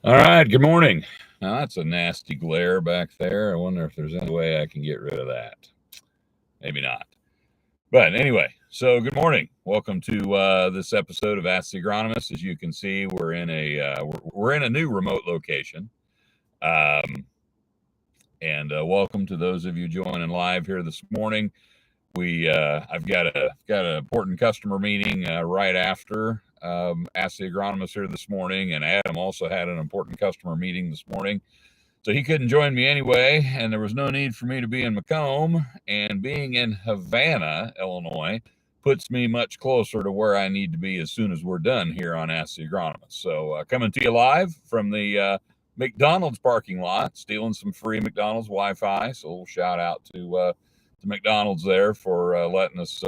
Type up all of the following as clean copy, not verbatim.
All right, good morning. Now that's a nasty glare back there. I wonder if there's any way I can get rid of that. Maybe not. But anyway, so good morning. Welcome to this episode of Ask the Agronomist. As you can see, we're in a new remote location, um, and welcome to those of you joining live here this morning. I've got an important customer meeting right after Ask the Agronomist here this morning, and Adam also had an important customer meeting this morning. So he couldn't join me anyway, and there was no need for me to be in Macomb. And being in Havana, Illinois, puts me much closer to where I need to be as soon as we're done here on Ask the Agronomist. So coming to you live from the McDonald's parking lot, stealing some free McDonald's Wi-Fi. So a little shout out to McDonald's there for letting us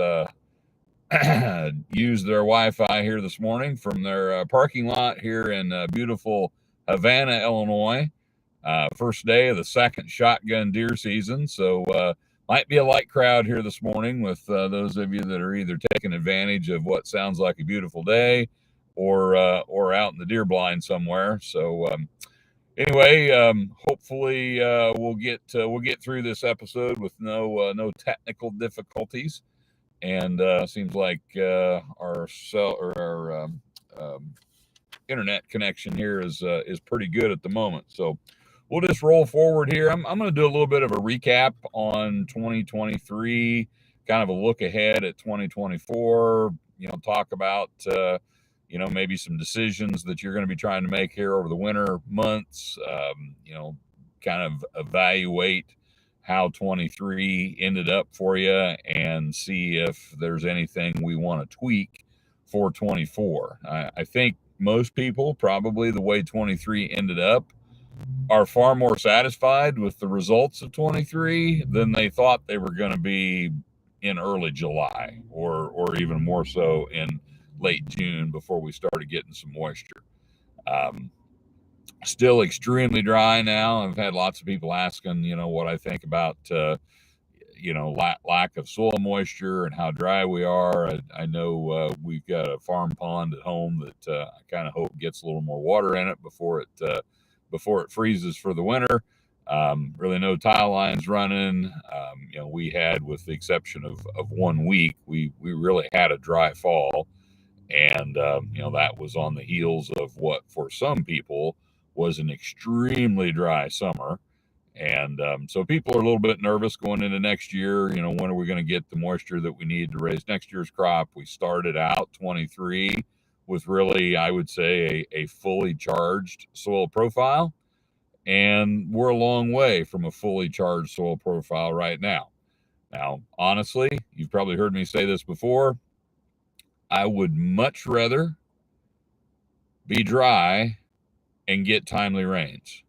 use their Wi-Fi here this morning from their parking lot here in beautiful Havana, Illinois. First day of the second shotgun deer season, so might be a light crowd here this morning with those of you that are either taking advantage of what sounds like a beautiful day, or out in the deer blind somewhere. So anyway, hopefully we'll get through this episode with no technical difficulties, and seems like our internet connection here is pretty good at the moment. So we'll just roll forward here. I'm going to do a little bit of a recap on 2023, kind of a look ahead at 2024. Talk about maybe some decisions that you're going to be trying to make here over the winter months. Kind of evaluate how 23 ended up for you and see if there's anything we want to tweak for 24. I think most people, probably the way 23 ended up, are far more satisfied with the results of 23 than they thought they were going to be in early July, or even more so in late June before we started getting some moisture. Still extremely dry now. I've had lots of people asking, what I think about lack of soil moisture and how dry we are. I know we've got a farm pond at home that I kind of hope gets a little more water in it before it freezes for the winter. Really no tile lines running. We had, with the exception of 1 week, we really had a dry fall, and that was on the heels of what for some people was an extremely dry summer. And so people are a little bit nervous going into next year. When are we going to get the moisture that we need to raise next year's crop? We started out 23 with really, I would say, a fully charged soil profile. And we're a long way from a fully charged soil profile right now. Now, honestly, you've probably heard me say this before. I would much rather be dry and get timely rains.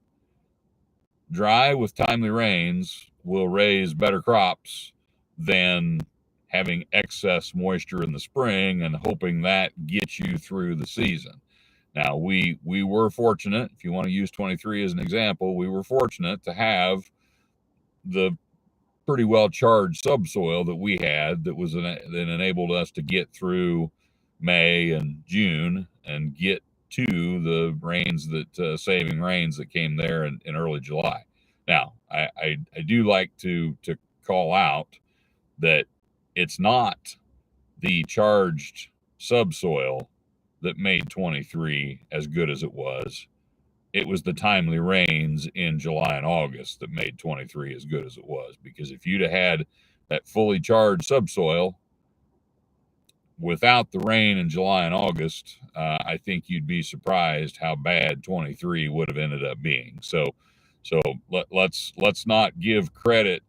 Dry with timely rains will raise better crops than having excess moisture in the spring and hoping that gets you through the season. Now, we were fortunate, if you want to use 23 as an example, we were fortunate to have the pretty well charged subsoil that we had that enabled us to get through May and June and get to the rains saving rains that came there in early July. Now, I do like to call out that it's not the charged subsoil that made 23 as good as it was. It was the timely rains in July and August that made 23 as good as it was. Because if you'd have had that fully charged subsoil without the rain in July and August, I think you'd be surprised how bad 23 would have ended up being. So let's not give credit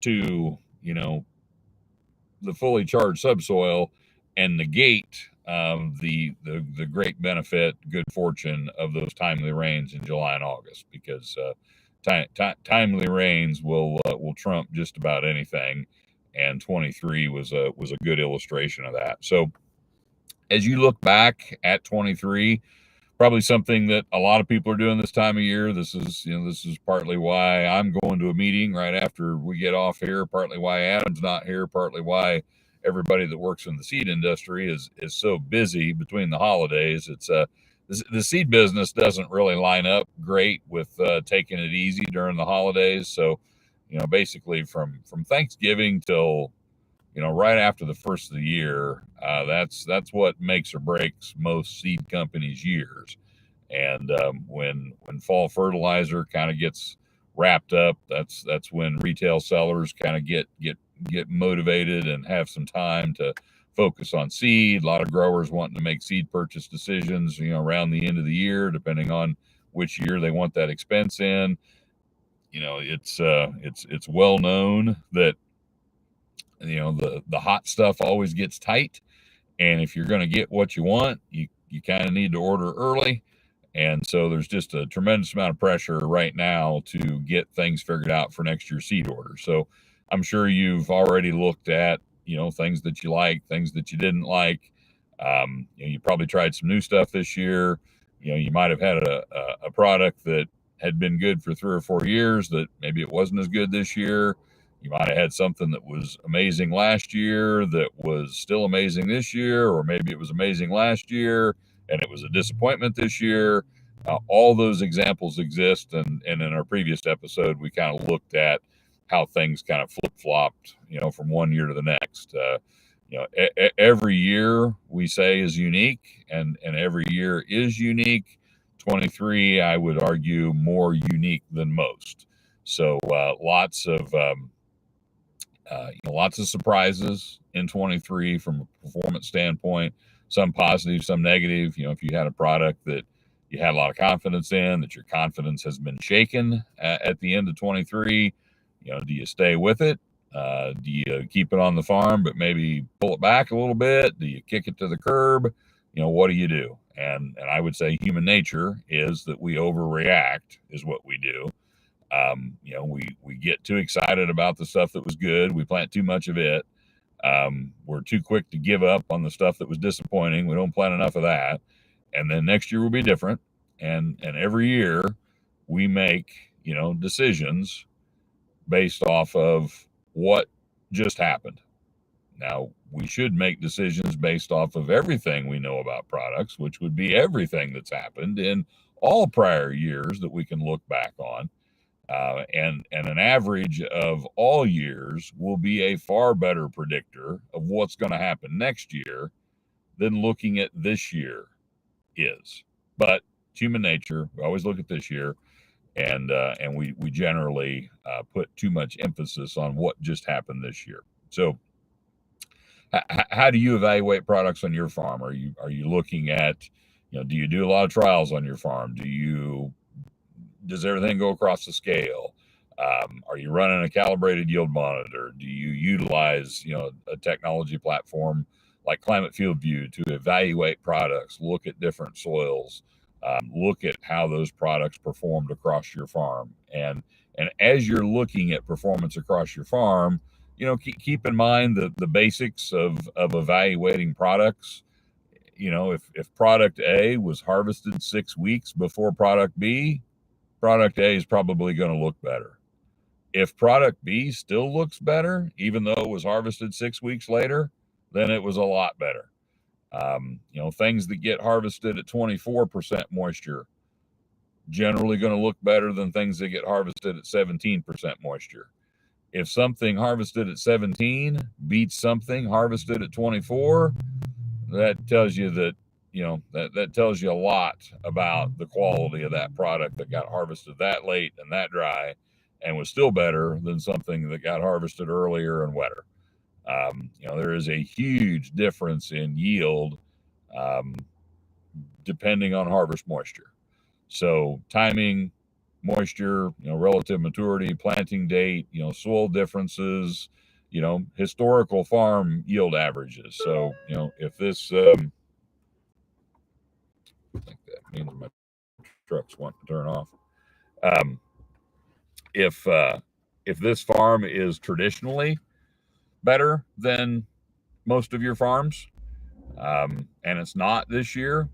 to the fully charged subsoil and negate the great benefit, good fortune of those timely rains in July and August, because timely rains will trump just about anything, and 23 was a good illustration of that. So as you look back at 23, probably something that a lot of people are doing this time of year. This is partly why I'm going to a meeting right after we get off here, partly why Adam's not here, partly why everybody that works in the seed industry is so busy between the holidays. It's the seed business doesn't really line up great with taking it easy during the holidays. So, basically from Thanksgiving till right after the first of the year, that's what makes or breaks most seed companies' years. And when fall fertilizer kind of gets wrapped up, that's when retail sellers kind of get motivated and have some time to focus on seed. A lot of growers wanting to make seed purchase decisions, around the end of the year, depending on which year they want that expense in. It's well known that the hot stuff always gets tight, and if you're going to get what you want, you kind of need to order early. And so there's just a tremendous amount of pressure right now to get things figured out for next year's seed order. So I'm sure you've already looked at, things that you like, things that you didn't like. You probably tried some new stuff this year. You might have had a product that had been good for 3 or 4 years that maybe it wasn't as good this year. You might have had something that was amazing last year that was still amazing this year, or maybe it was amazing last year and it was a disappointment this year. All those examples exist, and in our previous episode, we kind of looked at how things kind of flip flopped, from one year to the next. Every year we say is unique, and every year is unique. 23, I would argue, more unique than most. So lots of surprises in 23 from a performance standpoint, some positive, some negative. If you had a product that you had a lot of confidence in, that your confidence has been shaken at the end of 23, do you stay with it? Do you keep it on the farm, but maybe pull it back a little bit? Do you kick it to the curb? What do you do? And I would say human nature is that we overreact is what we do. We get too excited about the stuff that was good. We plant too much of it. We're too quick to give up on the stuff that was disappointing. We don't plant enough of that. And then next year will be different. And every year we make, decisions based off of what just happened. Now, we should make decisions based off of everything we know about products, which would be everything that's happened in all prior years that we can look back on. And an average of all years will be a far better predictor of what's going to happen next year than looking at this year is. But it's human nature. We always look at this year, and we generally put too much emphasis on what just happened this year. So, how do you evaluate products on your farm? Are you looking at, do you do a lot of trials on your farm? Does everything go across the scale? Are you running a calibrated yield monitor? Do you utilize, a technology platform like Climate Field View to evaluate products, look at different soils, look at how those products performed across your farm? And as you're looking at performance across your farm, keep in mind the basics of evaluating products. If product A was harvested 6 weeks before product B, product A is probably going to look better. If product B still looks better, even though it was harvested 6 weeks later, then it was a lot better. Things that get harvested at 24% moisture generally going to look better than things that get harvested at 17% moisture. If something harvested at 17 beats something harvested at 24, that tells you that that tells you a lot about the quality of that product that got harvested that late and that dry and was still better than something that got harvested earlier and wetter. There is a huge difference in yield depending on harvest moisture. So timing, moisture, relative maturity, planting date, soil differences, historical farm yield averages. So, if this, I think that means my truck's wanting to turn off. If this farm is traditionally better than most of your farms, and it's not this year,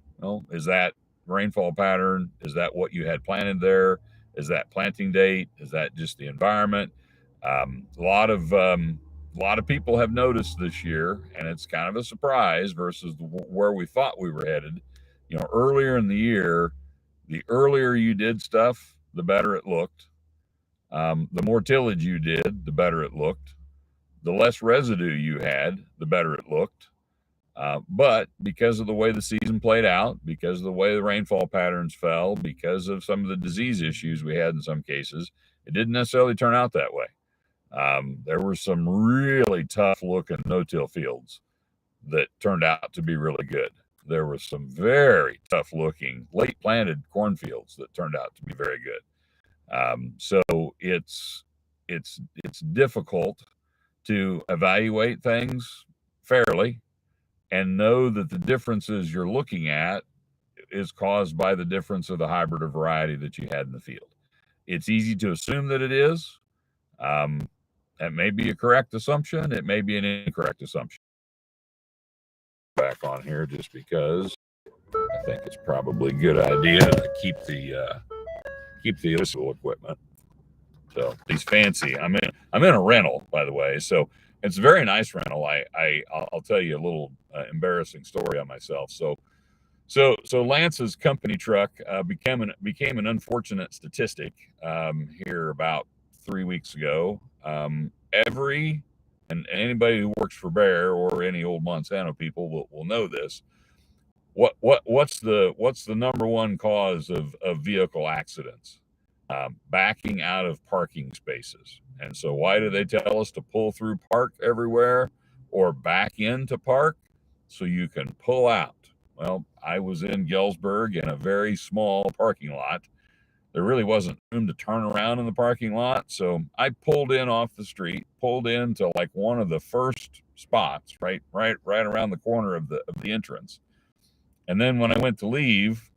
is that rainfall pattern? Is that what you had planted there? Is that planting date? Is that just the environment? A lot of people have noticed this year, and it's kind of a surprise versus where we thought we were headed. earlier in the year, the earlier you did stuff, the better it looked. The more tillage you did, the better it looked. The less residue you had, the better it looked. But because of the way the season played out, because of the way the rainfall patterns fell, because of some of the disease issues we had in some cases, it didn't necessarily turn out that way. There were some really tough looking no-till fields that turned out to be really good. There were some very tough looking late planted cornfields that turned out to be very good. So it's difficult to evaluate things fairly and know that the differences you're looking at is caused by the difference of the hybrid or variety that you had in the field. It's easy to assume that it is. That may be a correct assumption. It may be an incorrect assumption. Back on here just because I think it's probably a good idea to keep the useful equipment. So these fancy. I'm in a rental, by the way. So it's a very nice rental. I'll tell you a little embarrassing story on myself. So Lance's company truck became an unfortunate statistic here about 3 weeks ago. And anybody who works for Bayer or any old Monsanto people will know this. What's the number one cause of vehicle accidents? Backing out of parking spaces. And so why do they tell us to pull through park everywhere or back into park? So you can pull out. Well, I was in Galesburg in a very small parking lot. There really wasn't room to turn around in the parking lot. So I pulled in off the street, pulled into like one of the first spots, right around the corner of the entrance. And then when I went to leave,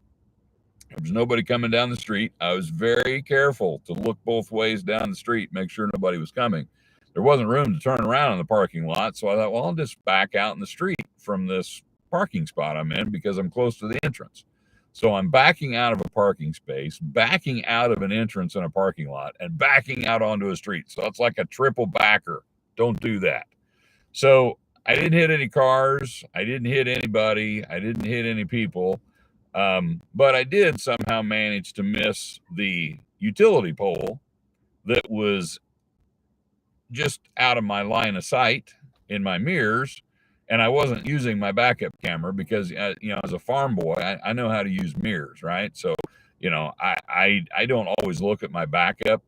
there was nobody coming down the street. I was very careful to look both ways down the street, make sure nobody was coming. There wasn't room to turn around in the parking lot. So I thought, well, I'll just back out in the street from this parking spot I'm in because I'm close to the entrance. So I'm backing out of a parking space, backing out of an entrance in a parking lot, and backing out onto a street. So it's like a triple backer. Don't do that. So I didn't hit any cars. I didn't hit anybody. I didn't hit any people. But I did somehow manage to miss the utility pole that was just out of my line of sight in my mirrors. And I wasn't using my backup camera because, as a farm boy, I know how to use mirrors, right? So, I don't always look at my backup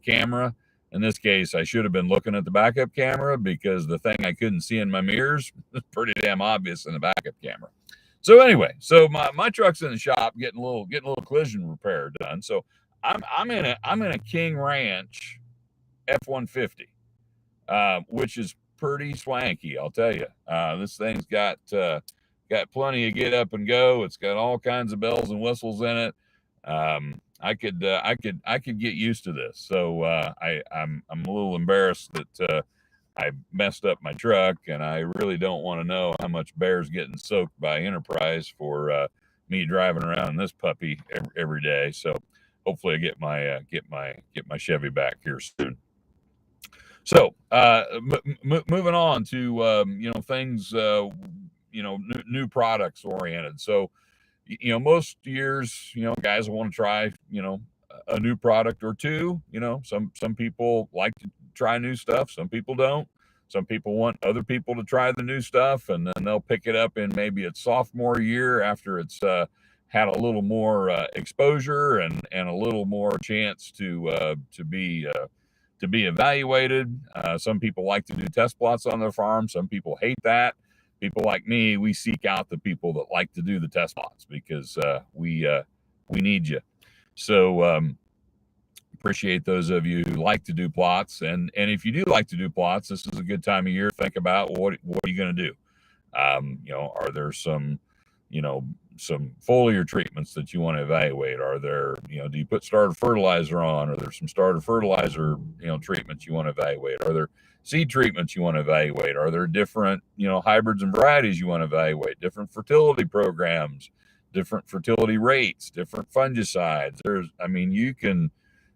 camera. In this case, I should have been looking at the backup camera because the thing I couldn't see in my mirrors was pretty damn obvious in the backup camera. So anyway, my truck's in the shop getting a little collision repair done. So I'm in a King Ranch F-150, which is pretty swanky, I'll tell you. This thing's got plenty of get up and go. It's got all kinds of bells and whistles in it. I could get used to this. So I'm a little embarrassed that I messed up my truck, and I really don't want to know how much Bayer's getting soaked by Enterprise for me driving around in this puppy every day. So hopefully I get my Chevy back here soon. So moving on to things new products oriented. So most years guys want to try a new product or two. Some people like to try new stuff, some people don't. Some people want other people to try the new stuff, and then they'll pick it up in maybe its sophomore year after it's had a little more exposure and a little more chance to be evaluated. Some people like to do test plots on their farm. Some people hate that. People like me, we seek out the people that like to do the test plots because we need you. So appreciate those of you who like to do plots. And if you do like to do plots, this is a good time of year to think about what are you going to do? Are there some foliar treatments that you want to evaluate? Are there, do you put starter fertilizer on? Are there some starter fertilizer, treatments you want to evaluate? Are there seed treatments you want to evaluate? Are there different, hybrids and varieties you want to evaluate? Different fertility programs, different fertility rates, different fungicides. You can,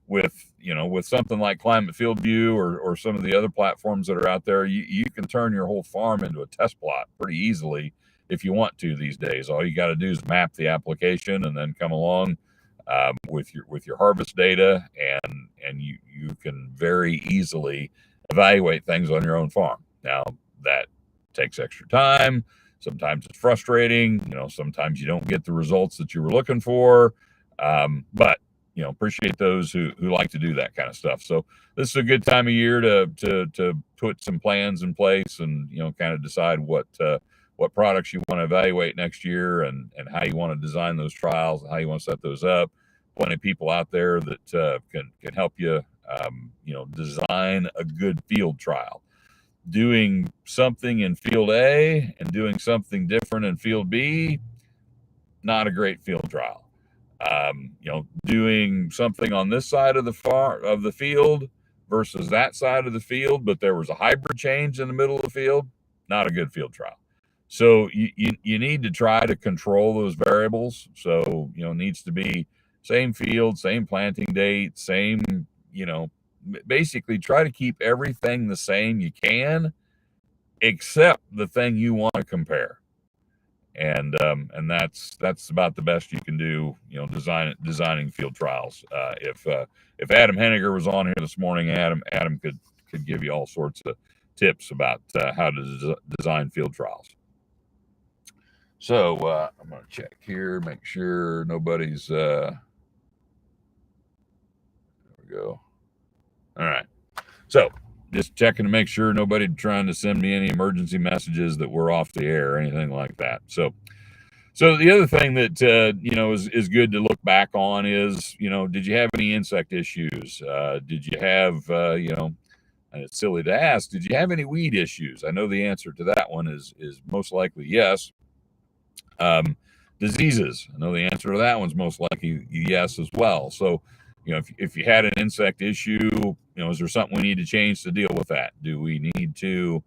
with something like Climate Field View or some of the other platforms that are out there, you can turn your whole farm into a test plot pretty easily if you want to these days. All you got to do is map the application and then come along with your harvest data, and you can very easily evaluate things on your own farm. Now that takes extra time. Sometimes it's frustrating. Sometimes you don't get the results that you were looking for. But appreciate those who like to do that kind of stuff. So this is a good time of year to put some plans in place and kind of decide what products you want to evaluate next year, and how you want to design those trials and how you want to set those up. Plenty of people out there that can help you design a good field trial. Doing something in field A and doing something different in field B, not a great field trial. Doing something on this side of the field versus that side of the field, but there was a hybrid change in the middle of the field, not a good field trial. So you need to try to control those variables. So it needs to be same field, same planting date, same basically try to keep everything the same you can, except the thing you want to compare. And that's about the best you can do, designing field trials. If Adam Henniger was on here this morning, Adam could give you all sorts of tips about how to design field trials. So I'm going to check here, make sure nobody's. There we go. All right. So just checking to make sure nobody trying to send me any emergency messages that we're off the air or anything like that. So the other thing that is good to look back on is did you have any insect issues? Did you have and it's silly to ask, did you have any weed issues? I know the answer to that one is most likely yes. Diseases, I know the answer to that one's most likely yes as well. So if you had an insect issue, is there something we need to change to deal with that? Do we need to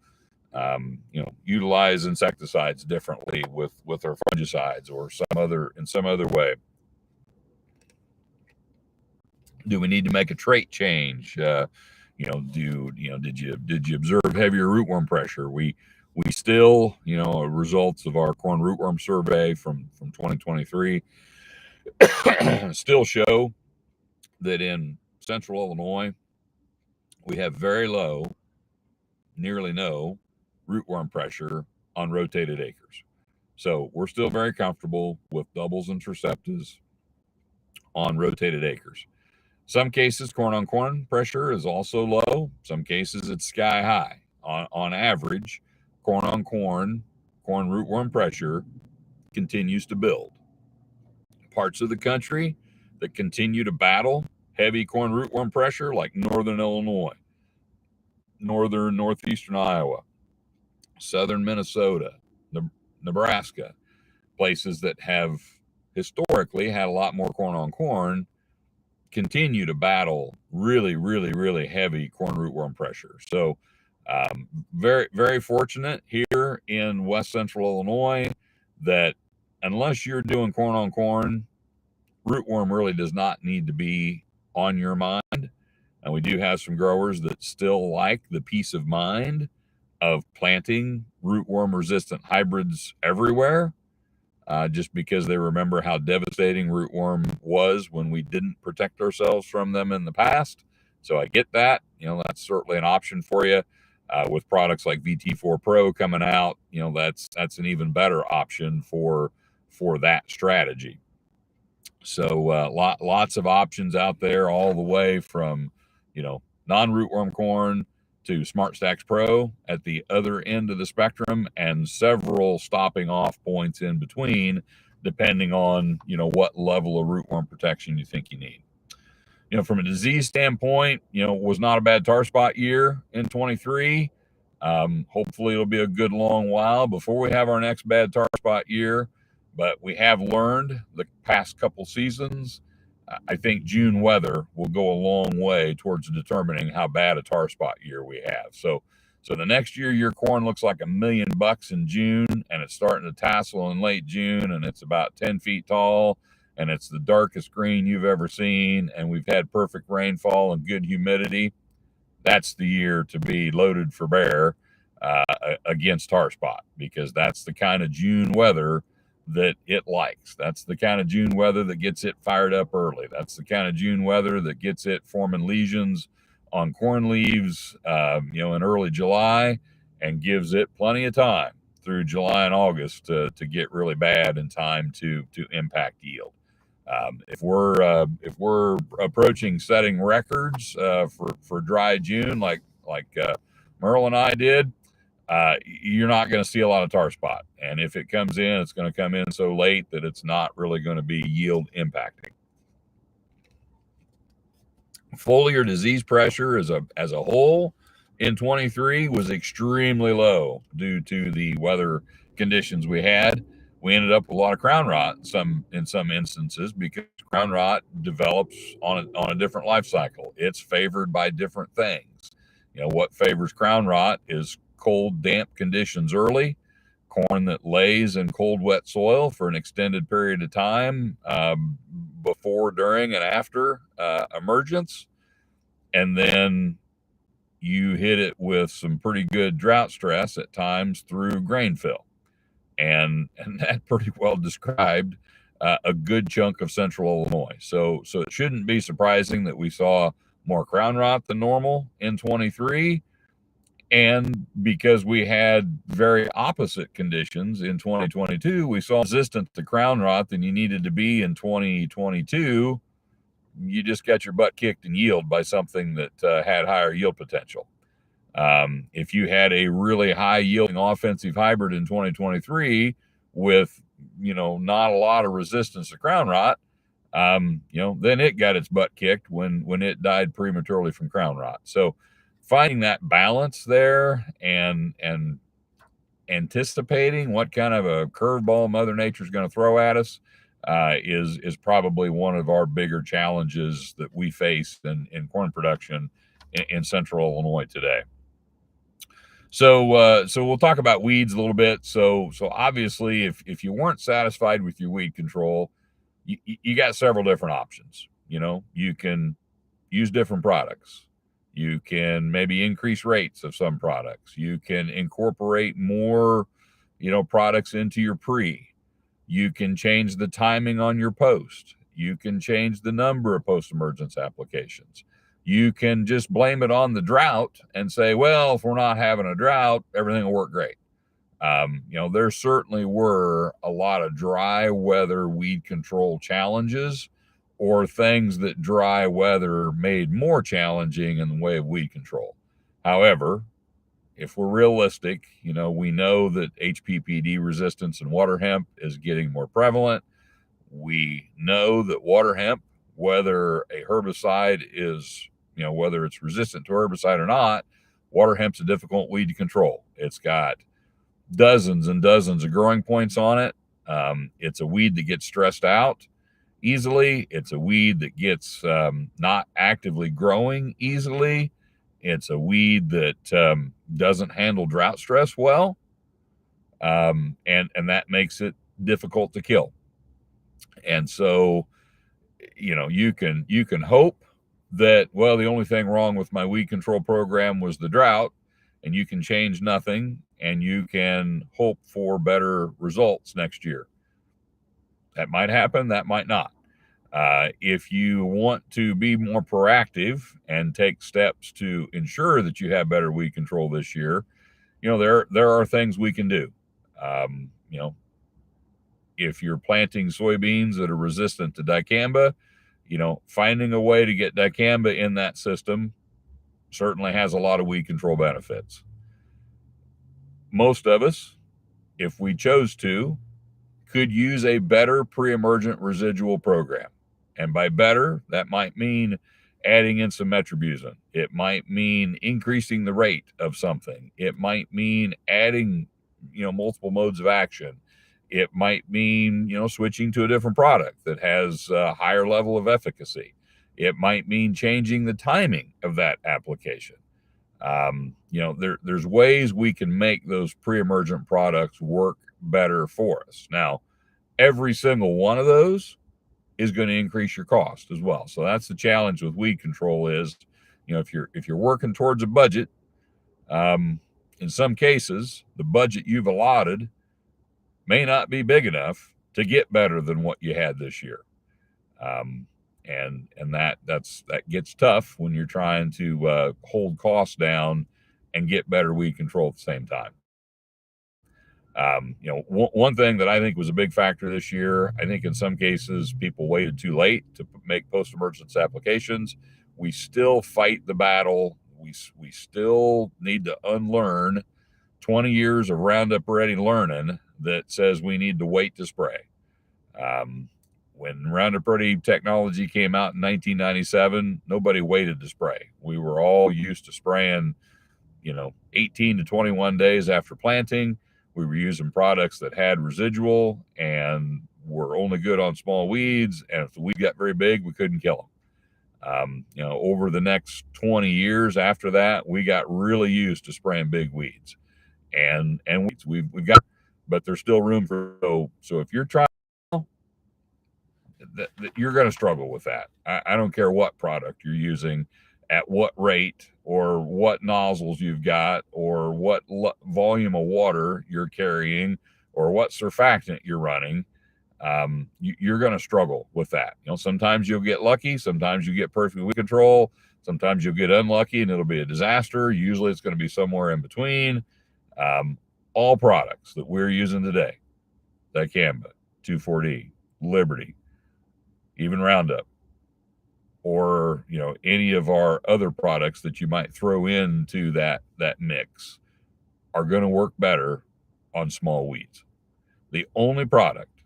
utilize insecticides differently with our fungicides or in some other way? Do we need to make a trait change? Did you observe heavier rootworm pressure? We still, results of our corn rootworm survey from 2023 still show that in central Illinois, we have very low, nearly no rootworm pressure on rotated acres. So we're still very comfortable with doubles and triceptas on rotated acres. Some cases, corn on corn pressure is also low. Some cases it's sky high. On average, corn on corn rootworm pressure continues to build. Parts of the country that continue to battle heavy corn rootworm pressure, like northern Illinois, northeastern Iowa, southern Minnesota, Nebraska, places that have historically had a lot more corn on corn, continue to battle really, really, really heavy corn rootworm pressure. So very, very fortunate here in West Central Illinois that unless you're doing corn on corn, rootworm really does not need to be on your mind. And we do have some growers that still like the peace of mind of planting rootworm resistant hybrids everywhere, just because they remember how devastating rootworm was when we didn't protect ourselves from them in the past. So I get that. That's certainly an option for you. With products like Ep24 Pro coming out, that's an even better option for that strategy. So lots of options out there, all the way from non-rootworm corn to Smart Stacks Pro at the other end of the spectrum, and several stopping off points in between, depending on what level of rootworm protection you think you need. From a disease standpoint, was not a bad tar spot year in 23. Hopefully it'll be a good long while before we have our next bad tar spot year, but we have learned the past couple seasons. I think June weather will go a long way towards determining how bad a tar spot year we have. So the next year, your corn looks like $1 million in June, and it's starting to tassel in late June, and it's about 10 feet tall, and it's the darkest green you've ever seen, and we've had perfect rainfall and good humidity. That's the year to be loaded for bear. against tar spot, because that's the kind of June weather that it likes. That's the kind of June weather that gets it fired up early. That's the kind of June weather that gets it forming lesions on corn leaves, in early July, and gives it plenty of time through July and August to get really bad in time to impact yield. If we're approaching setting records for dry June, like Merle and I did, you're not going to see a lot of tar spot. And if it comes in, it's going to come in so late that it's not really going to be yield impacting. Foliar disease pressure as a whole in 23 was extremely low due to the weather conditions we had. We ended up with a lot of crown rot in some instances, because crown rot develops on a different life cycle. It's favored by different things. What favors crown rot is cold, damp conditions early, corn that lays in cold, wet soil for an extended period of time, before, during, and after emergence. And then you hit it with some pretty good drought stress at times through grain fill. And that pretty well described a good chunk of central Illinois. So it shouldn't be surprising that we saw more crown rot than normal in 23. And because we had very opposite conditions in 2022, we saw resistant to crown rot than you needed to be in 2022. You just got your butt kicked in yield by something that had higher yield potential. If you had a really high yielding offensive hybrid in 2023 with, not a lot of resistance to crown rot, then it got its butt kicked when it died prematurely from crown rot. So finding that balance there and anticipating what kind of a curveball Mother Nature is going to throw at us is probably one of our bigger challenges that we face in corn production in central Illinois today. So we'll talk about weeds a little bit. So obviously, if you weren't satisfied with your weed control, you got several different options. You can use different products. You can maybe increase rates of some products. You can incorporate more, products into your pre. You can change the timing on your post. You can change the number of post-emergence applications. You can just blame it on the drought and say, well, if we're not having a drought, everything will work great. There certainly were a lot of dry weather weed control challenges, or things that dry weather made more challenging in the way of weed control. However, if we're realistic, we know that HPPD resistance in water hemp is getting more prevalent. We know that water hemp, whether a herbicide is, whether it's resistant to herbicide or not, water hemp's a difficult weed to control. It's got dozens and dozens of growing points on it. It's a weed that gets stressed out easily. It's a weed that gets not actively growing easily. It's a weed that doesn't handle drought stress well, and that makes it difficult to kill. And so, you can hope that, well, the only thing wrong with my weed control program was the drought, and you can change nothing, and you can hope for better results next year. That might happen, that might not. If you want to be more proactive and take steps to ensure that you have better weed control this year, there are things we can do. If you're planting soybeans that are resistant to dicamba, finding a way to get dicamba in that system certainly has a lot of weed control benefits. Most of us, if we chose to, could use a better pre-emergent residual program. And by better, that might mean adding in some metribuzin. It might mean increasing the rate of something. It might mean adding, multiple modes of action. It might mean, switching to a different product that has a higher level of efficacy. It might mean changing the timing of that application. There's ways we can make those pre-emergent products work better for us. Now, every single one of those is going to increase your cost as well. So that's the challenge with weed control is, if you're working towards a budget, in some cases, the budget you've allotted may not be big enough to get better than what you had this year. Um, and that gets tough when you're trying to hold costs down and get better weed control at the same time. One thing that I think was a big factor this year, I think in some cases people waited too late to make post-emergence applications. We still fight the battle. We still need to unlearn 20 years of Roundup Ready learning that says we need to wait to spray. When Roundup Ready technology came out in 1997, nobody waited to spray. We were all used to spraying, 18 to 21 days after planting. We were using products that had residual and were only good on small weeds. And if the weed got very big, we couldn't kill them. Over the next 20 years after that, we got really used to spraying big weeds. And we've got, but there's still room for. So if you're trying, that you're going to struggle with that. I don't care what product you're using, at what rate, or what nozzles you've got, or what volume of water you're carrying, or what surfactant you're running. You're going to struggle with that. Sometimes you'll get lucky. Sometimes you get perfect weed control. Sometimes you'll get unlucky and it'll be a disaster. Usually it's going to be somewhere in between. All products that we're using today, dicamba, 2,4-D, Liberty, even Roundup, or any of our other products that you might throw into that mix, are going to work better on small weeds. The only product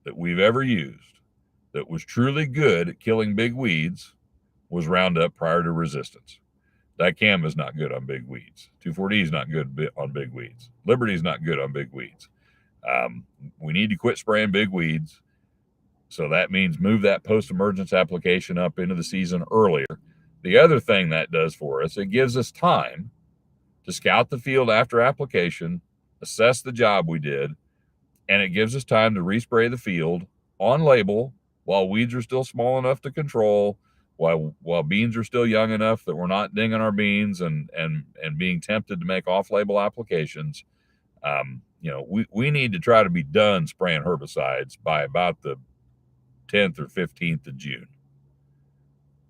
that we've ever used that was truly good at killing big weeds was Roundup prior to resistance. Dicamba is not good on big weeds. 2,4-D is not good on big weeds. Liberty is not good on big weeds. We need to quit spraying big weeds. So that means move that post-emergence application up into the season earlier. The other thing that does for us, it gives us time to scout the field after application, assess the job we did, and it gives us time to respray the field on label while weeds are still small enough to control, while beans are still young enough that we're not dinging our beans and being tempted to make off-label applications. We need to try to be done spraying herbicides by about the 10th or 15th of June.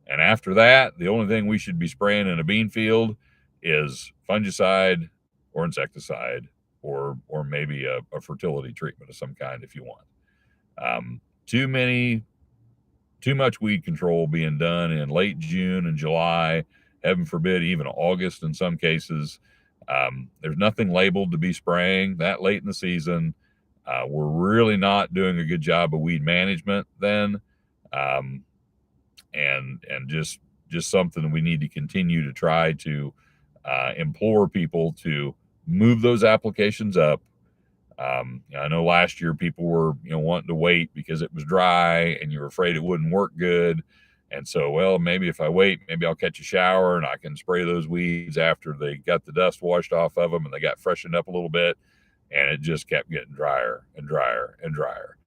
And after that, the only thing we should be spraying in a bean field is fungicide or insecticide, or maybe a fertility treatment of some kind if you want. Too much weed control being done in late June and July, heaven forbid, even August in some cases. There's nothing labeled to be spraying that late in the season. We're really not doing a good job of weed management then. And just something we need to continue to try to implore people to move those applications up. I know last year people were wanting to wait because it was dry and you were afraid it wouldn't work good. And so, well, maybe if I wait, maybe I'll catch a shower and I can spray those weeds after they got the dust washed off of them and they got freshened up a little bit. And it just kept getting drier and drier and drier.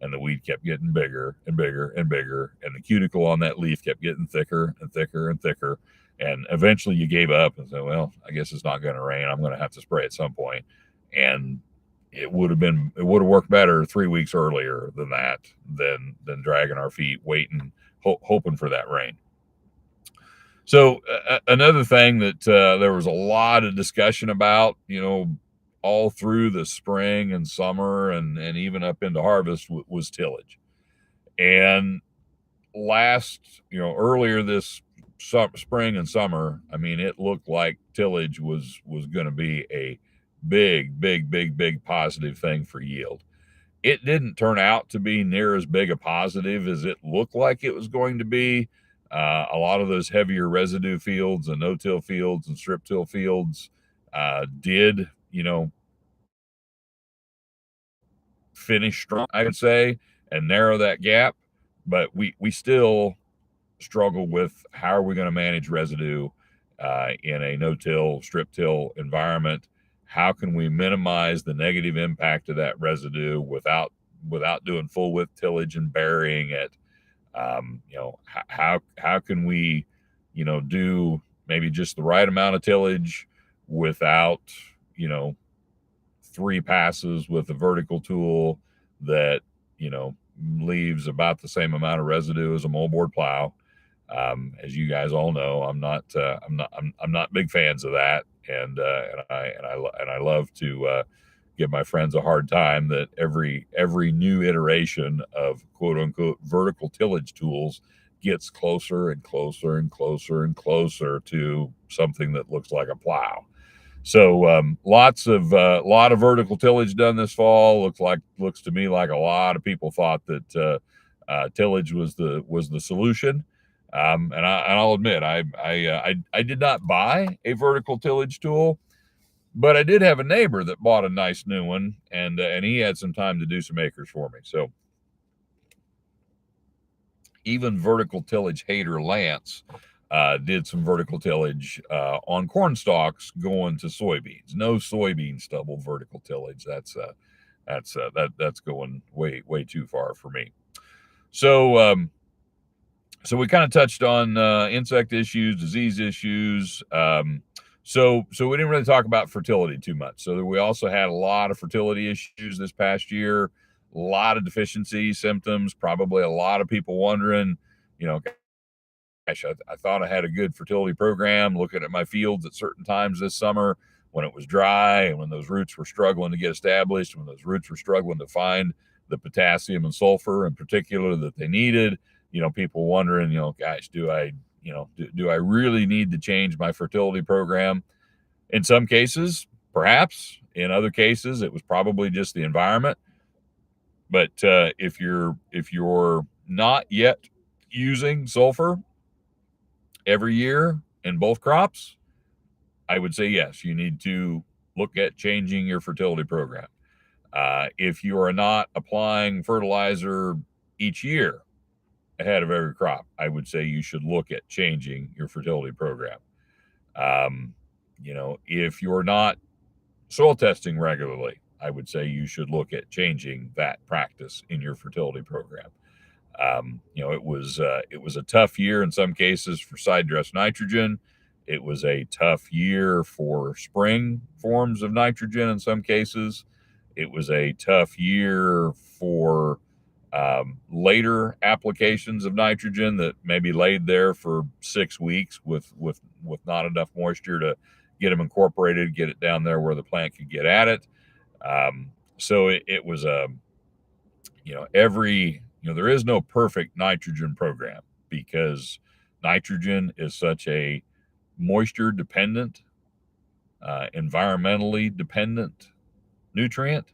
And the weed kept getting bigger and bigger and bigger. And the cuticle on that leaf kept getting thicker and thicker and thicker. And eventually you gave up and said, well, I guess it's not going to rain. I'm going to have to spray at some point. And it would have worked better 3 weeks earlier than that, than dragging our feet, waiting, hoping for that rain. So another thing that there was a lot of discussion about, all through the spring and summer and even up into harvest was tillage. And earlier this spring and summer, I mean, it looked like tillage was going to be a big positive thing for yield. It didn't turn out to be near as big a positive as it looked like it was going to be. A lot of those heavier residue fields and no-till fields and strip-till fields did, finish strong, I would say, and narrow that gap. But we still struggle with how are we going to manage residue in a no-till, strip-till environment. How can we minimize the negative impact of that residue without doing full width tillage and burying it? How can we, do maybe just the right amount of tillage without, you know, 3 passes with a vertical tool that, you know, leaves about the same amount of residue as a moldboard plow. As you guys all know, I'm not big fans of that, and I love to give my friends a hard time that every new iteration of quote unquote vertical tillage tools gets closer and closer and closer and closer to something that looks like a plow. So lot of vertical tillage done this fall. Looks to me like a lot of people thought that tillage was the solution. And I'll admit I did not buy a vertical tillage tool, but I did have a neighbor that bought a nice new one, and he had some time to do some acres for me. So even vertical tillage hater Lance did some vertical tillage on corn stalks going to soybeans. No soybean stubble vertical tillage. That's going way too far for me. So so we kind of touched on insect issues, disease issues. So we didn't really talk about fertility too much. So we also had a lot of fertility issues this past year, a lot of deficiency symptoms, probably a lot of people wondering, you know, gosh, I thought I had a good fertility program, looking at my fields at certain times this summer when it was dry and when those roots were struggling to get established, when those roots were struggling to find the potassium and sulfur in particular that they needed. You know, people wondering, you know, gosh, do I really need to change my fertility program? In some cases, perhaps. In other cases, it was probably just the environment. But if you're not yet using sulfur every year in both crops, I would say yes, you need to look at changing your fertility program. If you are not applying fertilizer each year ahead of every crop, I would say you should look at changing your fertility program. You know, if you're not soil testing regularly, I would say you should look at changing that practice in your fertility program. You know, it was a tough year in some cases for side dress nitrogen. It was a tough year for spring forms of nitrogen in some cases. It was a tough year for later applications of nitrogen that maybe laid there for 6 weeks with not enough moisture to get them incorporated, get it down there where the plant could get at it. So it was a, you know, there is no perfect nitrogen program because nitrogen is such a moisture dependent, environmentally dependent nutrient.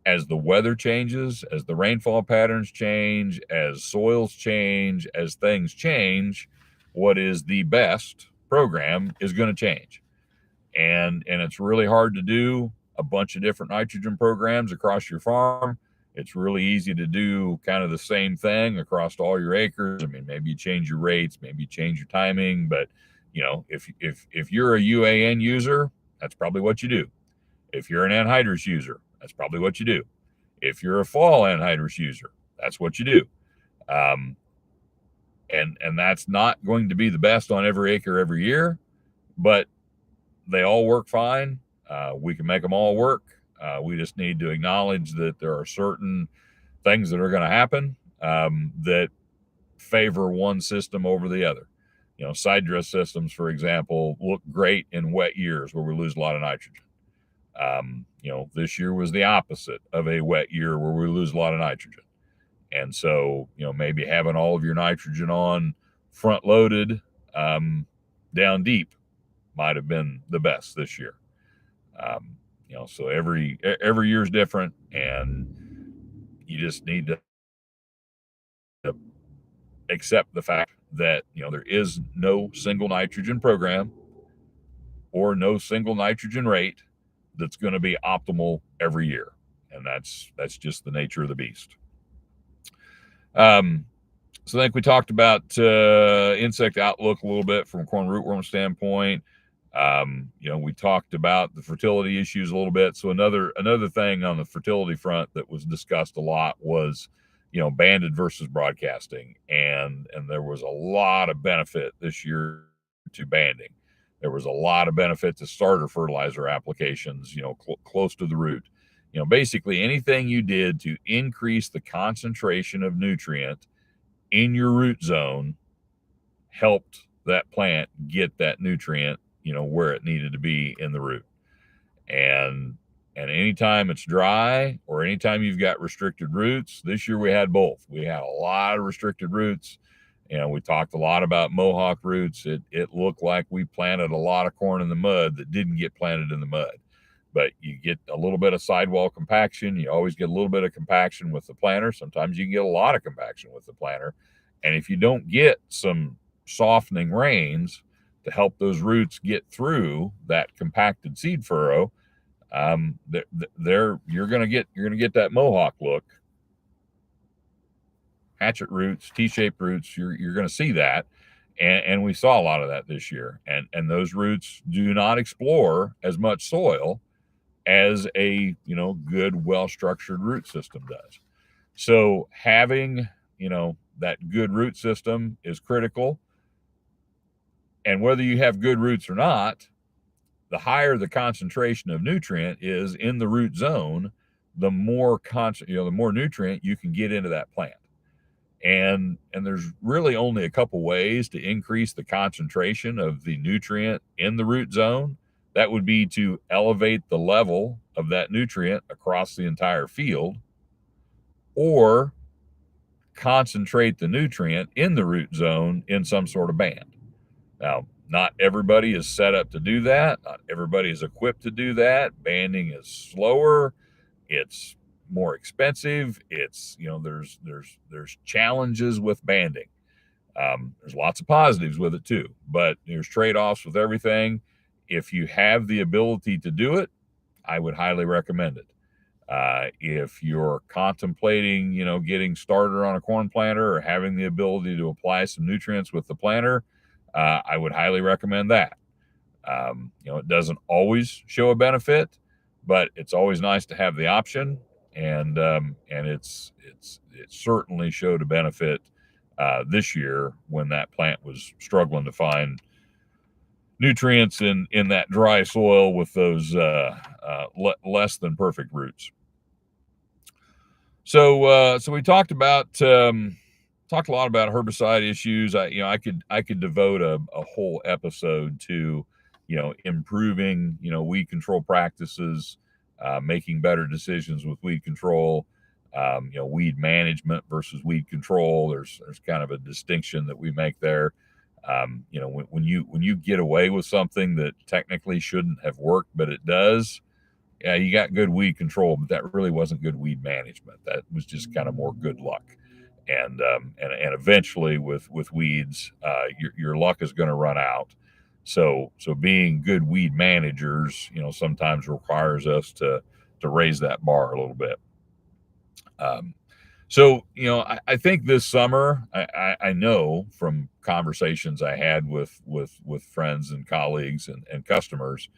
As the weather changes, as the rainfall patterns change, as soils change, as things change, what is the best program is going to change. And it's really hard to do a bunch of different nitrogen programs across your farm. It's really easy to do kind of the same thing across all your acres. I mean, maybe you change your rates, maybe you change your timing, but you know, if you're a UAN user, that's probably what you do. If you're an anhydrous user, that's probably what you do. If you're a fall anhydrous user, that's what you do. Um, and that's not going to be the best on every acre every year, but they all work fine. We can make them all work. We just need to acknowledge that there are certain things that are going to happen that favor one system over the other. You know, side dress systems, for example, look great in wet years where we lose a lot of nitrogen. You know, this year was the opposite of a wet year where we lose a lot of nitrogen. And so, you know, maybe having all of your nitrogen on front loaded down deep might have been the best this year. You know, so every year is different, and you just need to accept the fact that, you know, there is no single nitrogen program or no single nitrogen rate that's going to be optimal every year, and that's just the nature of the beast. So I think we talked about insect outlook a little bit from a corn rootworm standpoint. You know, we talked about the fertility issues a little bit. So another thing on the fertility front that was discussed a lot was, you know, banded versus broadcasting, and there was a lot of benefit this year to banding. There was a lot of benefit to starter fertilizer applications, close to the root. Basically anything you did to increase the concentration of nutrient in your root zone helped that plant get that nutrient, where it needed to be in the root. And anytime it's dry or anytime you've got restricted roots, this year we had both. We had a lot of restricted roots. We talked a lot about Mohawk roots. It looked like we planted a lot of corn in the mud that didn't get planted in the mud. But you get a little bit of sidewall compaction. You always get a little bit of compaction with the planter. Sometimes you can get a lot of compaction with the planter. And if you don't get some softening rains to help those roots get through that compacted seed furrow, you're gonna get that Mohawk look. Hatchet roots, T-shaped roots, you're going to see that. And we saw a lot of that this year. And those roots do not explore as much soil as a, good, well-structured root system does. So having, that good root system is critical. And whether you have good roots or not, the higher the concentration of nutrient is in the root zone, the more the more nutrient you can get into that plant. And there's really only a couple ways to increase the concentration of the nutrient in the root zone. That would be to elevate the level of that nutrient across the entire field, or concentrate the nutrient in the root zone in some sort of band. Now, not everybody is set up to do that. Not everybody is equipped to do that. Banding is slower. It's more expensive. It's, there's challenges with banding. There's lots of positives with it too, but there's trade-offs with everything. If you have the ability to do it, I would highly recommend it. If you're contemplating, getting started on a corn planter or having the ability to apply some nutrients with the planter, I would highly recommend that. It doesn't always show a benefit, but it's always nice to have the option. And it certainly showed a benefit this year when that plant was struggling to find nutrients in that dry soil with those less than perfect roots. So we talked a lot about herbicide issues. I could devote a whole episode to improving weed control practices, making better decisions with weed control, weed management versus weed control. There's kind of a distinction that we make there. When you get away with something that technically shouldn't have worked, but it does, yeah, you got good weed control, but that really wasn't good weed management. That was just kind of more good luck. And eventually with weeds, your luck is going to run out. So being good weed managers, sometimes requires us to raise that bar a little bit. I think this summer, I know from conversations I had with friends and colleagues and customers,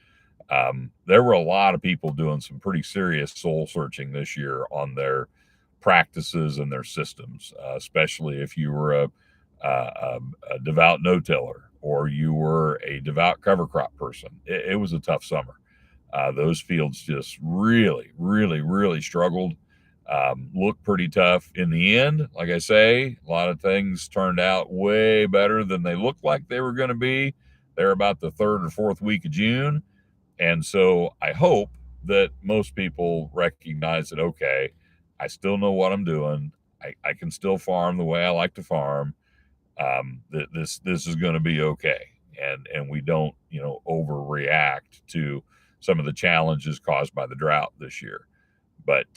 there were a lot of people doing some pretty serious soul searching this year on their practices and their systems, especially if you were a devout no-tiller or you were a devout cover crop person. It was a tough summer. Those fields just really, really, really struggled. Looked pretty tough in the end. Like I say, a lot of things turned out way better than they looked like they were going to be. They're about the 3rd or 4th week of June. And so I hope that most people recognize that, okay, I still know what I'm doing. I can still farm the way I like to farm. That this is going to be okay. And we don't, overreact to some of the challenges caused by the drought this year. But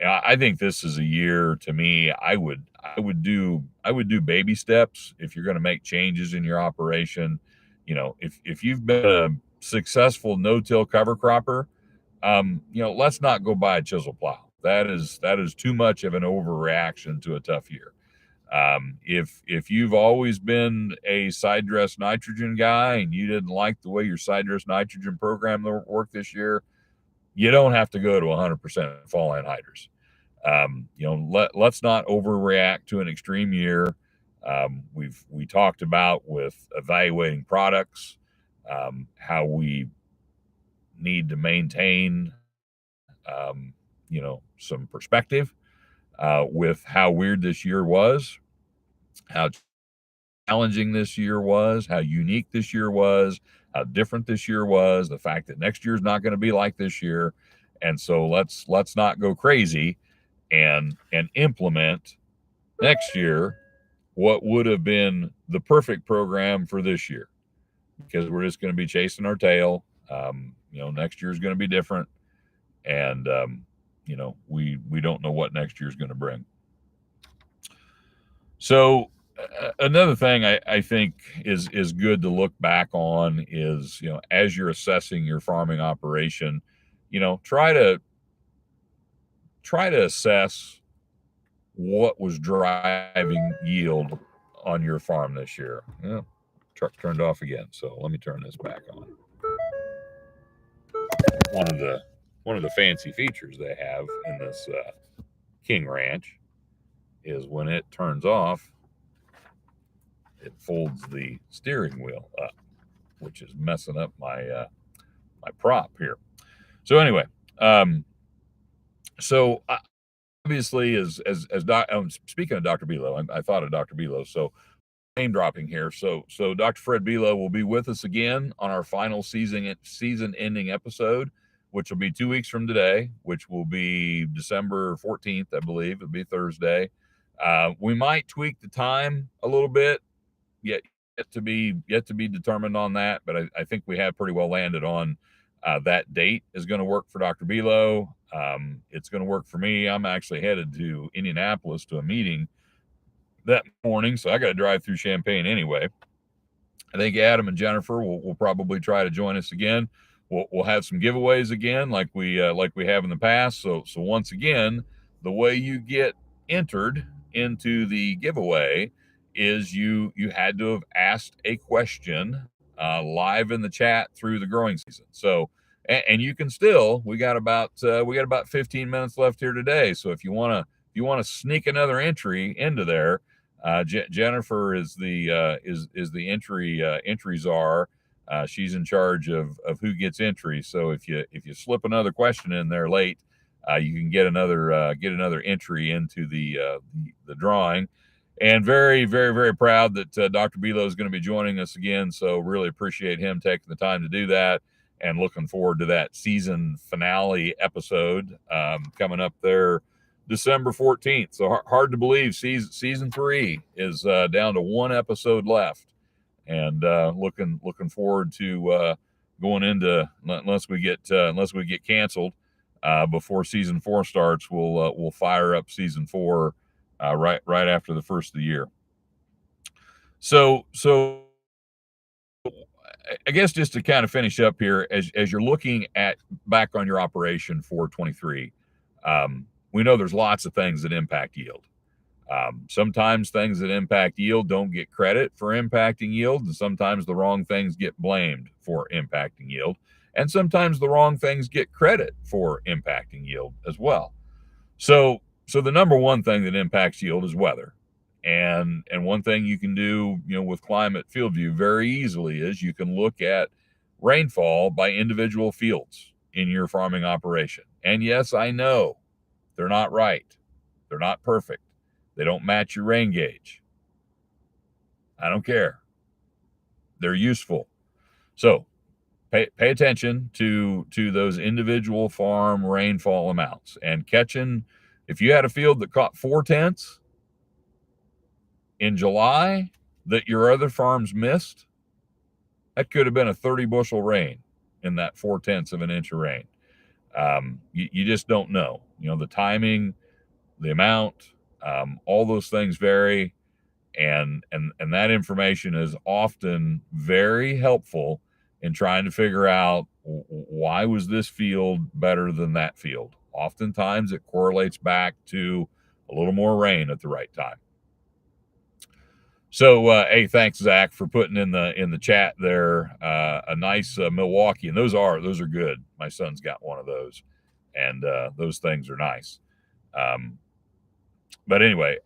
I think this is a year, to me, I would do baby steps if you're going to make changes in your operation. If you've been a successful no-till cover cropper, let's not go buy a chisel plow. That is too much of an overreaction to a tough year. If you've always been a side dress nitrogen guy and you didn't like the way your side dress nitrogen program worked this year, you don't have to go to 100% fall anhydrous. Let's not overreact to an extreme year. We talked about with evaluating products. how we need to maintain, some perspective with how weird this year was, how challenging this year was, how unique this year was, how different this year was, the fact that next year's not going to be like this year. And so let's not go crazy and implement next year what would have been the perfect program for this year, because we're just going to be chasing our tail. Next year's going to be different, and we don't know what next year's going to bring. So another thing I think is good to look back on is, as you're assessing your farming operation, try to assess what was driving yield on your farm this year. Yeah, truck turned off again, so let me turn this back on. One of the fancy features they have in this King Ranch is when it turns off, it folds the steering wheel up, which is messing up my my prop here. So anyway, so obviously, speaking of Dr. Belo, I thought of Dr. Belo, so name dropping here. So Dr. Fred Belo will be with us again on our final season ending episode, which will be 2 weeks from today, which will be December 14th, I believe. It'll be Thursday. We might tweak the time a little bit, yet to be determined on that, but I think we have pretty well landed on that date is going to work for Dr. Belo. It's going to work for me. I'm actually headed to Indianapolis to a meeting that morning, so I got to drive through Champaign anyway. I think Adam and Jennifer will probably try to join us again. We'll have some giveaways again, like we have in the past. So once again, the way you get entered into the giveaway is you had to have asked a question live in the chat through the growing season. So and you can still, we got about 15 minutes left here today. So if you want to sneak another entry into there, Jennifer is the entry czar. She's in charge of who gets entries. So if you slip another question in there late, you can get another entry into the drawing. And very, very, very proud that Dr. Belo is going to be joining us again. So really appreciate him taking the time to do that, and looking forward to that season finale episode coming up there December 14th. So hard to believe season 3 is down to one episode left, and looking forward to going into, unless we get canceled before season 4 starts, we'll fire up season 4 right after the first of the year. So I guess just to kind of finish up here, as you're looking back on your operation for 23, we know there's lots of things that impact yield. Sometimes things that impact yield don't get credit for impacting yield, and sometimes the wrong things get blamed for impacting yield, and sometimes the wrong things get credit for impacting yield as well. So the number one thing that impacts yield is weather. And one thing you can do, with Climate Field View very easily is you can look at rainfall by individual fields in your farming operation. And yes, I know they're not right. They're not perfect. They don't match your rain gauge. I don't care. They're useful. So pay attention to those individual farm rainfall amounts, and catching, if you had a field that caught 4/10 in July that your other farms missed, that could have been a 30 bushel rain in that 4/10 of an inch of rain. You just don't know. The timing, the amount, all those things vary, and that information is often very helpful in trying to figure out, why was this field better than that field. Oftentimes it correlates back to a little more rain at the right time. So, hey, thanks, Zach, for putting in the chat there a nice Milwaukee, and those are good. My son's got one of those, and those things are nice. But anyway,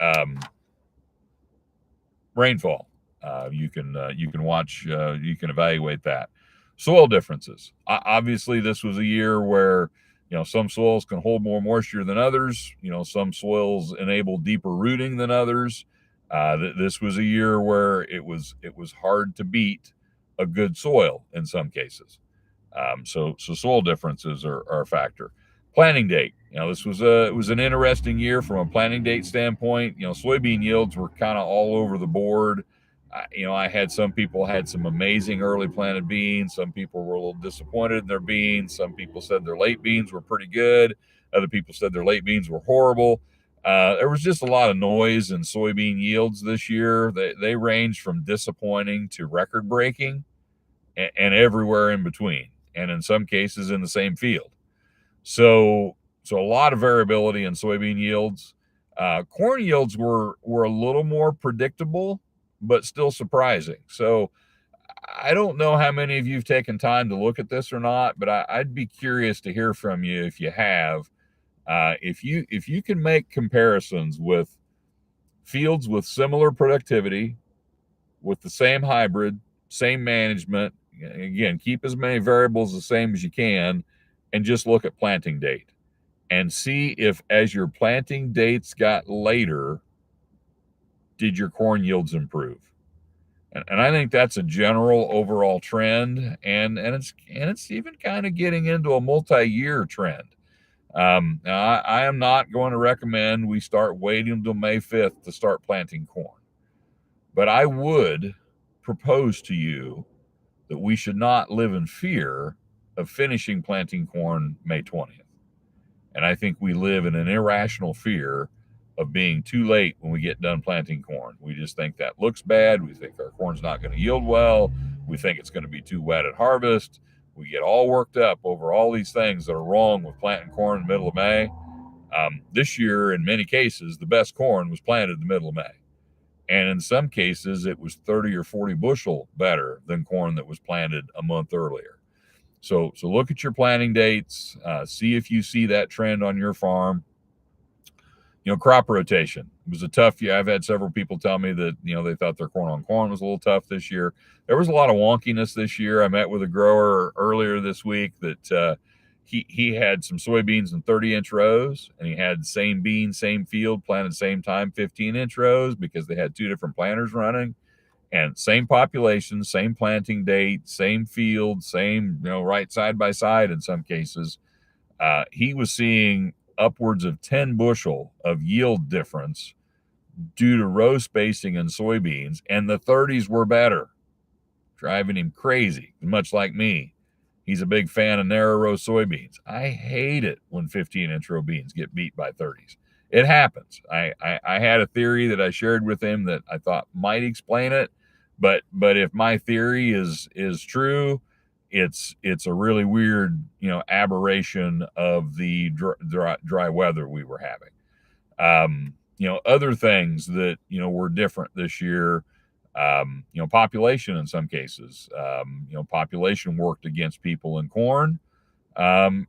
rainfall, you can watch, you can evaluate that. Soil differences. Obviously, this was a year where, some soils can hold more moisture than others. Some soils enable deeper rooting than others. This was a year where it was hard to beat a good soil in some cases. So soil differences are a factor. Planting date. It was an interesting year from a planting date standpoint. Soybean yields were kind of all over the board. I had some people had some amazing early planted beans. Some people were a little disappointed in their beans. Some people said their late beans were pretty good. Other people said their late beans were horrible. There was just a lot of noise in soybean yields this year. They ranged from disappointing to record breaking and everywhere in between, and in some cases in the same field. So a lot of variability in soybean yields. Corn yields were a little more predictable, but still surprising. So I don't know how many of you've taken time to look at this or not, but I'd be curious to hear from you if you have. If you can make comparisons with fields with similar productivity, with the same hybrid, same management. Again, keep as many variables the same as you can, and just look at planting date and see if, as your planting dates got later, did your corn yields improve? And I think that's a general overall trend, and it's even kind of getting into a multi-year trend. Now I am not going to recommend we start waiting until May 5th to start planting corn, but I would propose to you that we should not live in fear of finishing planting corn May 20th. And I think we live in an irrational fear of being too late when we get done planting corn. We just think that looks bad. We think our corn's not going to yield well. We think it's going to be too wet at harvest. We get all worked up over all these things that are wrong with planting corn in the middle of May. This year, in many cases, the best corn was planted in the middle of May. And in some cases, it was 30 or 40 bushel better than corn that was planted a month earlier. So look at your planting dates, see if you see that trend on your farm. Crop rotation. It was a tough year. I've had several people tell me that, they thought their corn on corn was a little tough this year. There was a lot of wonkiness this year. I met with a grower earlier this week that he had some soybeans in 30-inch rows, and he had same bean, same field, planted same time, 15-inch rows, because they had two different planters running, and same population, same planting date, same field, same, right side by side in some cases. He was seeing upwards of 10 bushel of yield difference due to row spacing in soybeans, and the 30s were better, driving him crazy, much like me. He's a big fan of narrow row soybeans. I hate it when 15-inch row beans get beat by 30s. It happens. I had a theory that I shared with him that I thought might explain it, but if my theory is true, it's a really weird, aberration of the dry weather we were having. Other things that, were different this year. Population in some cases. Population worked against people in corn, and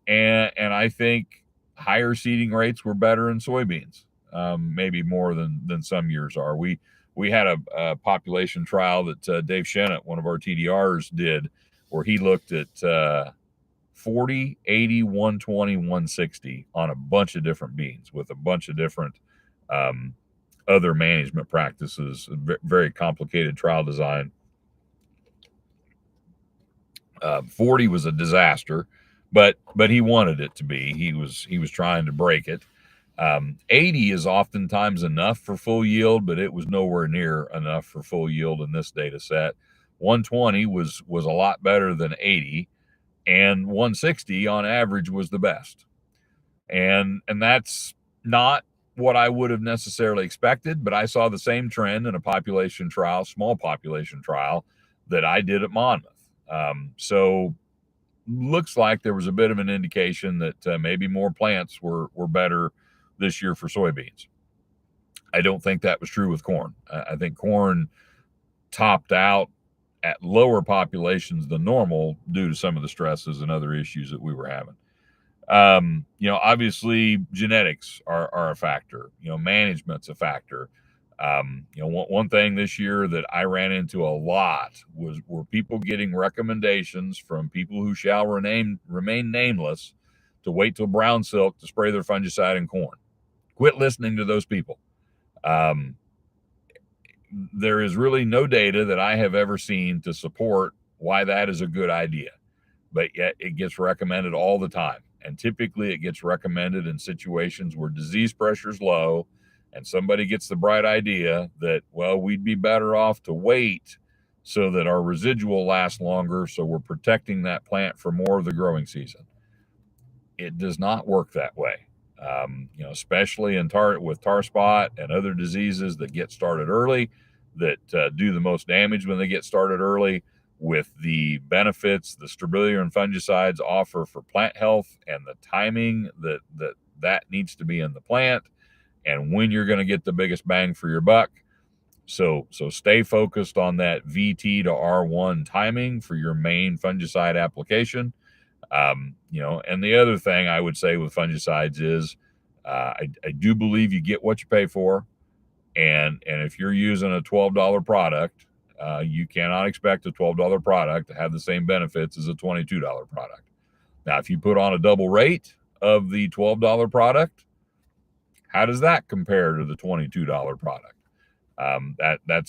I think higher seeding rates were better in soybeans, maybe more than some years are. We had a population trial that Dave Shennett, one of our TDRs, did, where he looked at 40, 80, 120, 160 on a bunch of different beans with a bunch of different other management practices. Very complicated trial design. 40 was a disaster, but he wanted it to be. He was trying to break it. 80 is oftentimes enough for full yield, but it was nowhere near enough for full yield in this data set. 120 was a lot better than 80, and 160 on average was the best. And that's not what I would have necessarily expected, but I saw the same trend in a population trial, small population trial, that I did at Monmouth. So looks like there was a bit of an indication that maybe more plants were better this year for soybeans. I don't think that was true with corn. I think corn topped out at lower populations than normal due to some of the stresses and other issues that we were having. Obviously genetics are a factor. Management's a factor. One thing this year that I ran into a lot were people getting recommendations from people who shall remain nameless to wait till brown silk to spray their fungicide in corn. Quit listening to those people. There is really no data that I have ever seen to support why that is a good idea, but yet it gets recommended all the time. And typically it gets recommended in situations where disease pressure is low and somebody gets the bright idea that, well, we'd be better off to wait so that our residual lasts longer, so we're protecting that plant for more of the growing season. It does not work that way. Especially with tar spot and other diseases that get started early, that do the most damage when they get started early, with the benefits the stability and fungicides offer for plant health and the timing that needs to be in the plant, and when you're going to get the biggest bang for your buck. So stay focused on that VT to R1 timing for your main fungicide application. And the other thing I would say with fungicides is I do believe you get what you pay for. And if you're using a $12 product, you cannot expect a $12 product to have the same benefits as a $22 product. Now, if you put on a double rate of the $12 product, how does that compare to the $22 product?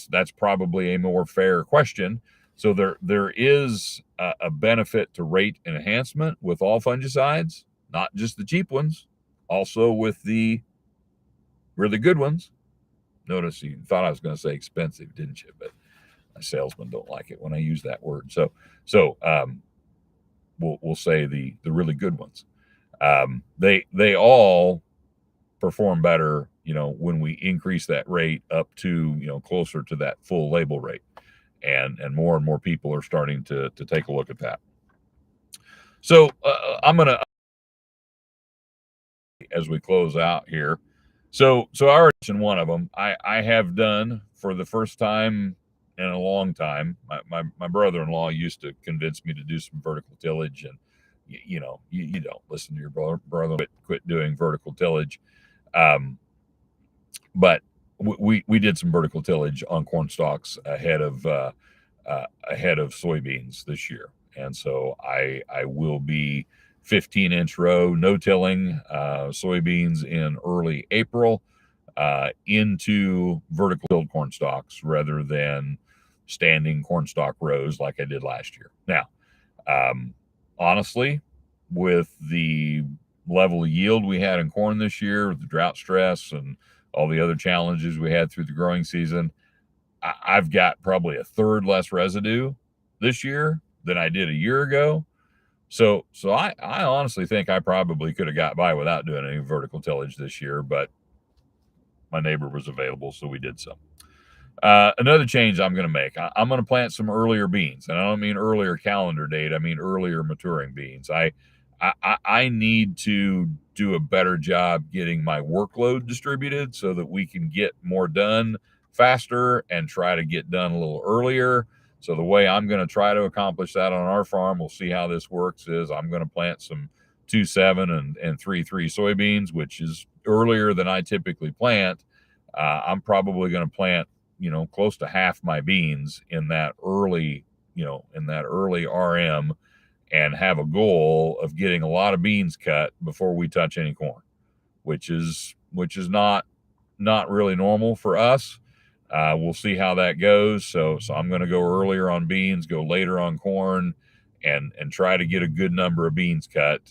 That's probably a more fair question. So there is a benefit to rate enhancement with all fungicides, not just the cheap ones, also with the really good ones. Notice you thought I was going to say expensive, didn't you? But my salesmen don't like it when I use that word. So we'll say the really good ones. They all perform better, when we increase that rate up to, closer to that full label rate. And more people are starting to take a look at that. So I'm going to, as we close out here. So I already mentioned one of them. I have done for the first time in a long time. My brother-in-law used to convince me to do some vertical tillage, and you don't listen to your brother. Quit doing vertical tillage. But we did some vertical tillage on corn stalks ahead of soybeans this year, and so I will be 15-inch row no tilling soybeans in early April into vertical tilled corn stalks rather than standing corn stalk rows like I did last year. Now, honestly, with the level of yield we had in corn this year, with the drought stress and all the other challenges we had through the growing season, I've got probably a third less residue this year than I did a year ago. So I honestly think I probably could have got by without doing any vertical tillage this year, but my neighbor was available, so we did some. Another change I'm going to make, I'm going to plant some earlier beans, and I don't mean earlier calendar date. I mean earlier maturing beans. I need to do a better job getting my workload distributed so that we can get more done faster and try to get done a little earlier. So the way I'm going to try to accomplish that on our farm, we'll see how this works, is I'm going to plant some 2.7 and 3.3 soybeans, which is earlier than I typically plant. I'm probably going to plant, close to half my beans in that early RM, and have a goal of getting a lot of beans cut before we touch any corn, which is not really normal for us. We'll see how that goes. So I'm going to go earlier on beans, go later on corn, and try to get a good number of beans cut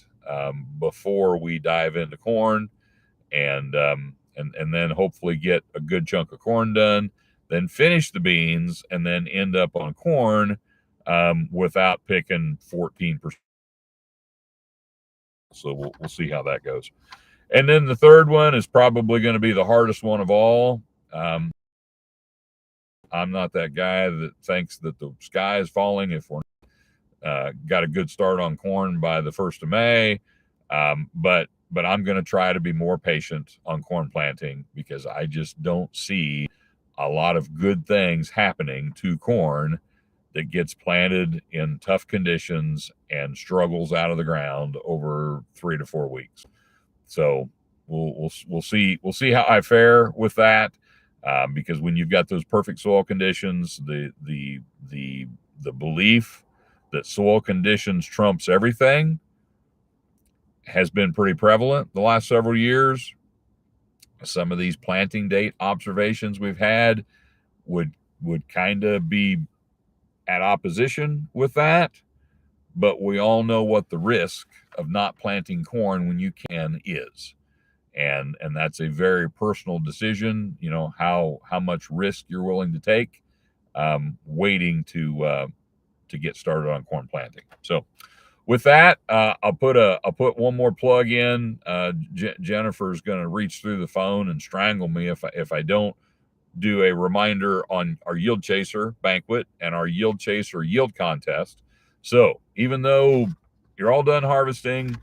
before we dive into corn, and then hopefully get a good chunk of corn done, then finish the beans, and then end up on corn without picking 14%. So we'll see how that goes. And then the third one is probably going to be the hardest one of all. I'm not that guy that thinks that the sky is falling if we're got a good start on corn by the 1st of May. But I'm going to try to be more patient on corn planting, because I just don't see a lot of good things happening to corn that gets planted in tough conditions and struggles out of the ground over 3 to 4 weeks. So we'll see how I fare with that. because when you've got those perfect soil conditions, the belief that soil conditions trumps everything has been pretty prevalent the last several years. Some of these planting date observations we've had would kind of be at opposition with that, but we all know what the risk of not planting corn when you can is. And that's a very personal decision, how much risk you're willing to take, waiting to get started on corn planting. So with that, I'll put one more plug in. Jennifer's going to reach through the phone and strangle me if I don't do a reminder on our Yield Chaser banquet and our Yield Chaser yield contest. So even though you're all done harvesting,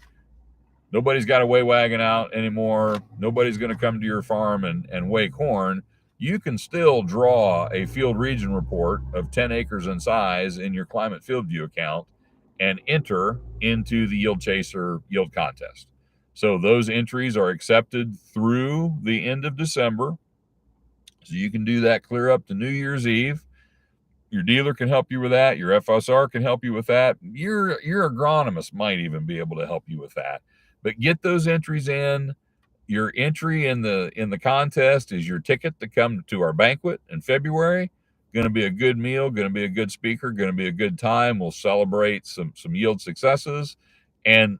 nobody's got a weigh wagon out anymore, nobody's going to come to your farm and weigh corn, you can still draw a field region report of 10 acres in size in your Climate Field View account and enter into the Yield Chaser yield contest. So those entries are accepted through the end of December. So you can do that clear up to New Year's Eve. Your dealer can help you with that. Your FSR can help you with that. Your agronomist might even be able to help you with that. But get those entries in. Your entry in the contest is your ticket to come to our banquet in February. Going to be a good meal, going to be a good speaker, going to be a good time. We'll celebrate some yield successes. And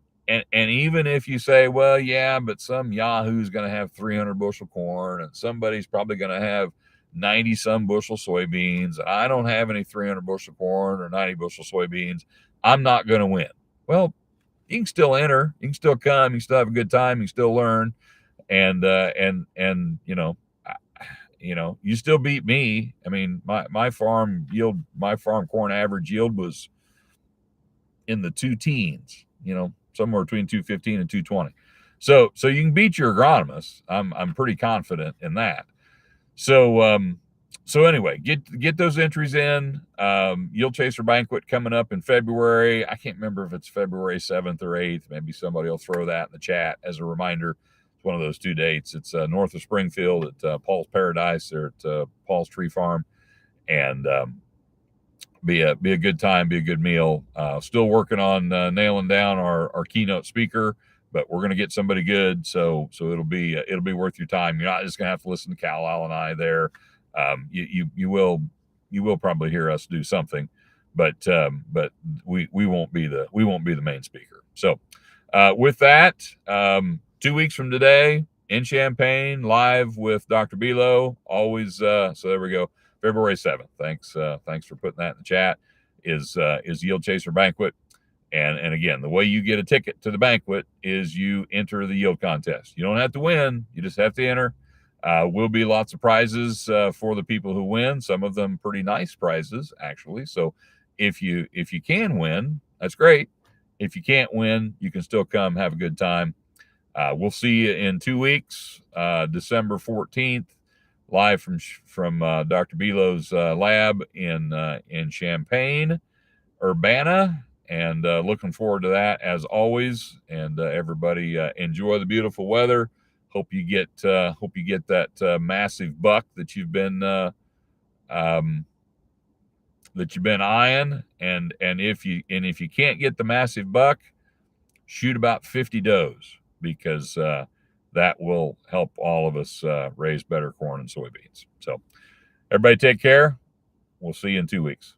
even if you say, well, yeah, but some Yahoo's going to have 300 bushel corn and somebody's probably going to have 90 some bushel soybeans. I don't have any 300 bushel corn or 90 bushel soybeans. I'm not going to win. Well, you can still enter. You can still come. You can still have a good time. You can still learn. And you still beat me. I mean, my farm corn average yield was in the two teens, somewhere between 215 and 220. So you can beat your agronomist. I'm pretty confident in that. So anyway, get those entries in. Yield Chaser banquet coming up in February. I can't remember if it's February 7th or 8th. Maybe somebody will throw that in the chat as a reminder. It's one of those 2 dates. It's north of Springfield at Paul's Paradise or at Paul's Tree Farm, and be a good time, be a good meal. Still working on nailing down our keynote speaker, but we're going to get somebody good. So it'll be worth your time. You're not just going to have to listen to Cal and I there. You will probably hear us do something, but we won't be the main speaker. So with that, 2 weeks from today in Champaign, live with Dr. Bilo. Always. So there we go. February 7th. Thanks for putting that in the chat. Is Yield Chaser banquet. And again, the way you get a ticket to the banquet is you enter the yield contest. You don't have to win. You just have to enter. Will be lots of prizes for the people who win. Some of them pretty nice prizes, actually. So if you can win, that's great. If you can't win, you can still come have a good time. We'll see you in 2 weeks, December 14th, live from Dr. Bilo's lab in Champaign, Urbana. And looking forward to that as always. And everybody enjoy the beautiful weather. Hope you get that massive buck that you've been eyeing. And if you can't get the massive buck, shoot about 50 does, because that will help all of us raise better corn and soybeans. So everybody take care. We'll see you in 2 weeks.